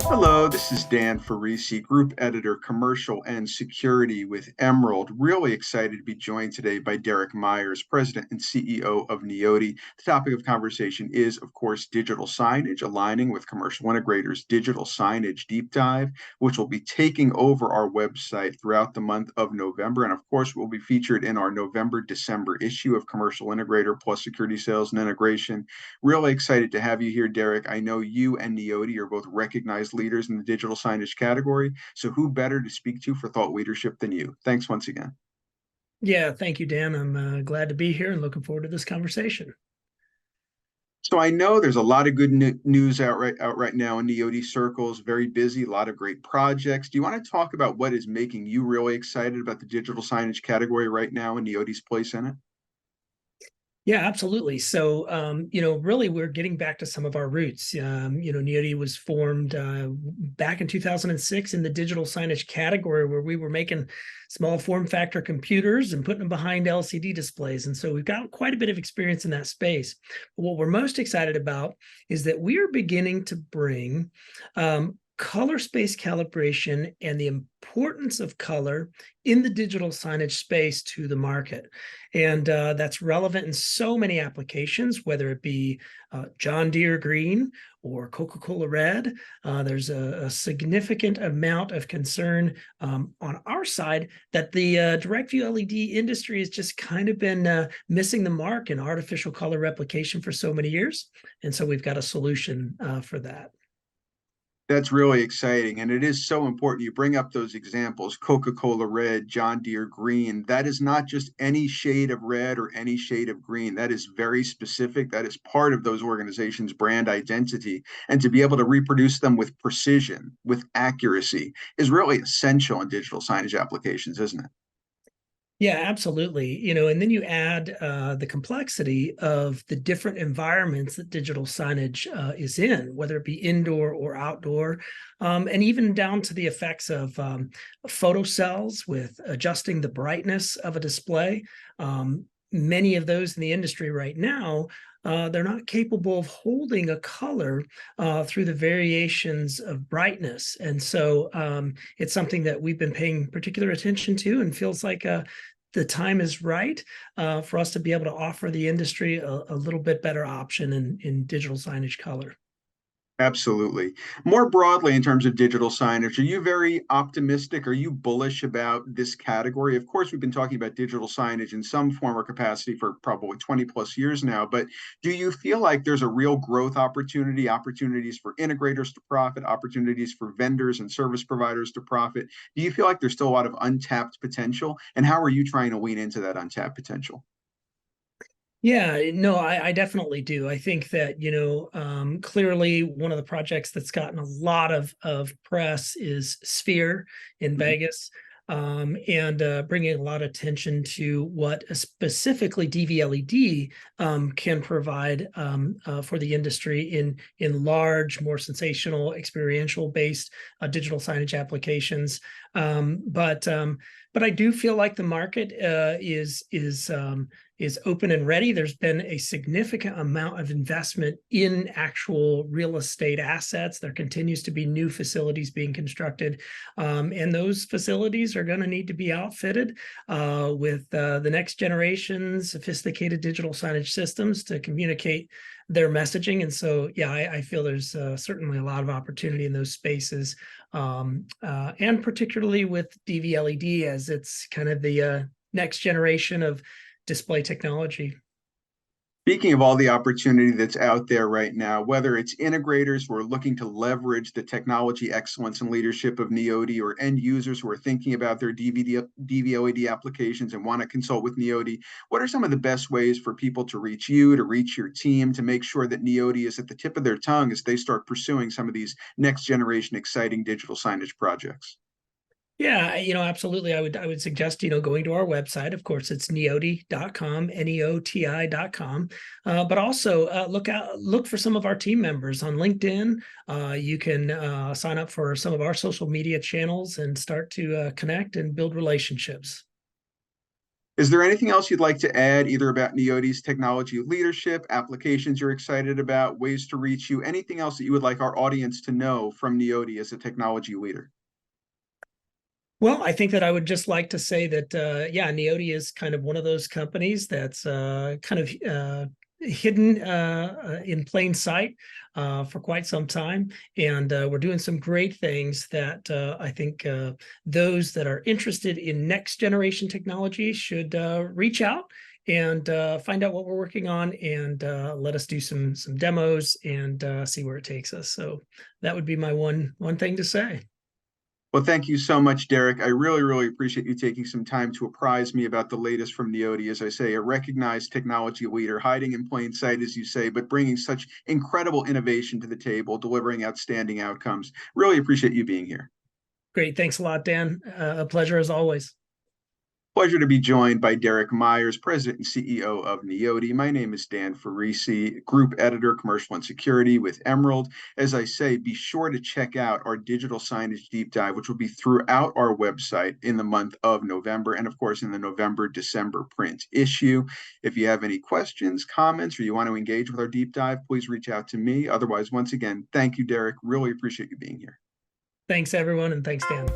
Hello, this is Dan Ferrisi, Group Editor, Commercial and Security with Emerald. Really excited to be joined today by Derek Myers, President and CEO of Neoti. The topic of conversation is, of course, digital signage, aligning with commercial integrators' digital signage deep dive, which will be taking over our website throughout the month of November. And of course, will be featured in our November-December issue of Commercial Integrator plus Security Sales and Integration. Really excited to have you here, Derek. I know you and Neoti are both recognized leaders in the digital signage category. So who better to speak to for thought leadership than you? Thanks once again. Yeah, thank you, Dan. I'm glad to be here and looking forward to this conversation. So I know there's a lot of good news out right now in Neoti circles, very busy, a lot of great projects. Do you want to talk about what is making you really excited about the digital signage category right now and Neoti's place in it? Yeah, absolutely. So, really, we're getting back to some of our roots. Neoti was formed back in 2006 in the digital signage category, where we were making small form factor computers and putting them behind LCD displays. And so we've got quite a bit of experience in that space. But what we're most excited about is that we are beginning to bring color space calibration and the importance of color in the digital signage space to the market. And that's relevant in so many applications, whether it be John Deere green or Coca Cola red. There's a significant amount of concern on our side that the direct view LED industry has just kind of been missing the mark in artificial color replication for so many years. And so we've got a solution for that. That's really exciting. And it is so important. You bring up those examples, Coca Cola red, John Deere green. That is not just any shade of red or any shade of green. That is very specific. That is part of those organizations' brand identity. And to be able to reproduce them with precision, with accuracy, is really essential in digital signage applications, isn't it? Yeah, absolutely. And then you add the complexity of the different environments that digital signage is in, whether it be indoor or outdoor, and even down to the effects of photocells with adjusting the brightness of a display. Many of those in the industry right now, they're not capable of holding a color through the variations of brightness. And so it's something that we've been paying particular attention to and feels like the time is right for us to be able to offer the industry a little bit better option in digital signage color. Absolutely. More broadly, in terms of digital signage, are you very optimistic? Are you bullish about this category? Of course, we've been talking about digital signage in some form or capacity for probably 20 plus years now, but do you feel like there's a real growth opportunity, opportunities for integrators to profit, opportunities for vendors and service providers to profit? Do you feel like there's still a lot of untapped potential? And how are you trying to lean into that untapped potential? Yeah, no, I definitely do. I think that, clearly one of the projects that's gotten a lot of press is Sphere in Vegas, and bringing a lot of attention to what specifically DV-LED can provide for the industry in large, more sensational, experiential-based digital signage applications. But I do feel like the market is open and ready. There's been a significant amount of investment in actual real estate assets. There continues to be new facilities being constructed, and those facilities are going to need to be outfitted with the next generation sophisticated digital signage systems to communicate their messaging. And so, yeah, I feel there's certainly a lot of opportunity in those spaces, and particularly with DV-LED as it's kind of the next generation of display technology. Speaking of all the opportunity that's out there right now, whether it's integrators who are looking to leverage the technology excellence and leadership of Neoti, or end users who are thinking about their DV-LED applications and want to consult with Neoti, what are some of the best ways for people to reach you, to reach your team, to make sure that Neoti is at the tip of their tongue as they start pursuing some of these next generation exciting digital signage projects? Yeah, absolutely. I would suggest, going to our website. Of course, it's neoti.com, neoti.com. But also look for some of our team members on LinkedIn. You can sign up for some of our social media channels and start to connect and build relationships. Is there anything else you'd like to add, either about Neoti's technology leadership, applications you're excited about, ways to reach you, anything else that you would like our audience to know from Neoti as a technology leader? Well, I think that I would just like to say that, yeah, Neoti is kind of one of those companies that's kind of hidden in plain sight for quite some time. And we're doing some great things that I think those that are interested in next generation technology should reach out and find out what we're working on and let us do some demos and see where it takes us. So that would be my one thing to say. Well, thank you so much, Derek. I really, really appreciate you taking some time to apprise me about the latest from Neoti. As I say, a recognized technology leader, hiding in plain sight, as you say, but bringing such incredible innovation to the table, delivering outstanding outcomes. Really appreciate you being here. Great. Thanks a lot, Dan. A pleasure as always. Pleasure to be joined by Derek Myers, President and CEO of Neoti. My name is Dan Ferrisi, Group Editor, Commercial and Security with Emerald. As I say, be sure to check out our digital signage deep dive, which will be throughout our website in the month of November, and of course in the November-December print issue. If you have any questions, comments, or you want to engage with our deep dive, please reach out to me. Otherwise, once again, thank you, Derek. Really appreciate you being here. Thanks, everyone, and thanks, Dan.